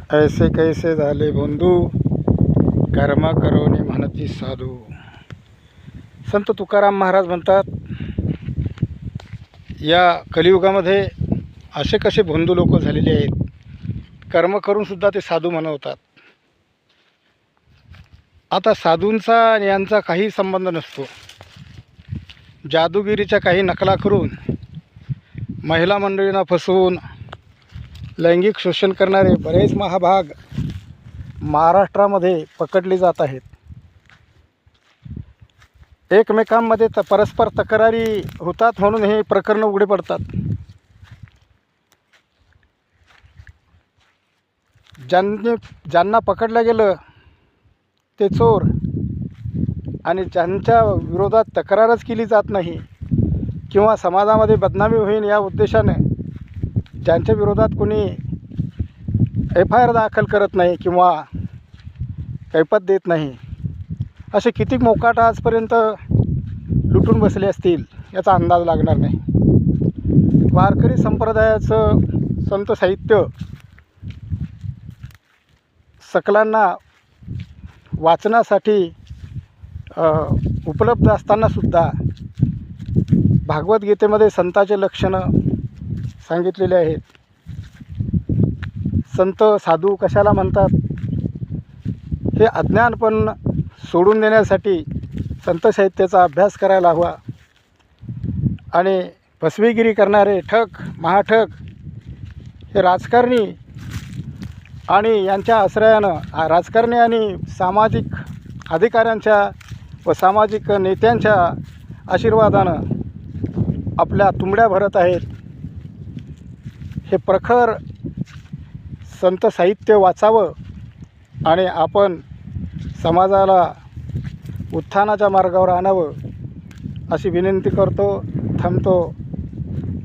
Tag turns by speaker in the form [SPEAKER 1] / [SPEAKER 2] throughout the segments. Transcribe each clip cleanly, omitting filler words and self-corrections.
[SPEAKER 1] ऐसे कैसे झाले बंधू, कर्म करोनी म्हणती साधू. संत तुकाराम महाराज म्हणतात, या कलियुगामध्ये असे कसे बंधू लोक झालेले आहेत, कर्म करून सुद्धा ते साधू म्हणवतात. आता साधूंचा आणि यांचा काही संबंध नसतो. जादूगिरीच्या काही नकला करून महिला मंडळींना फसवून लैंगिक शोषण करणारे बरेच महाभाग महाराष्ट्रामध्ये पकडले जात आहेत. एकमेकांमध्ये परस्पर तक्रारी होतात म्हणून हे प्रकरण उघडे पडतात. ज्यांना पकडलं गेलं ते चोर, आणि ज्यांच्या विरोधात तक्रारच केली जात नाही किंवा समाजामध्ये बदनामी होईल या उद्देशाने ज्यांच्या विरोधात कोणी FIR दाखल करत नाही किंवा कैपत देत नाही, असे किती मोकाट आजपर्यंत लुटून बसले असतील याचा अंदाज लागणार नाही. वारकरी संप्रदायाचं संत साहित्य सकलांना वाचण्यासाठी उपलब्ध असतानासुद्धा भागवद्गीतेमध्ये संताचे लक्षणं सांगितलेले आहेत. संत साधू कशाला म्हणतात हे अज्ञानपण सोडून देण्यासाठी संत साहित्याचा अभ्यास करायला हवा. आणि फसवेगिरी करणारे ठग महाठग हे राजकारणी आणि यांच्या आश्रयानं राजकारणी आणि सामाजिक अधिकाऱ्यांच्या व सामाजिक नेत्यांच्या आशीर्वादानं आपल्या तुंबड्या भरत आहेत. हे प्रखर संत साहित्य वाचावं आणि आपण समाजाला उत्थानाच्या मार्गावर आणावं अशी विनंती करतो. थांबतो.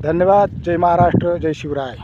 [SPEAKER 1] धन्यवाद. जय महाराष्ट्र, जय शिवराय.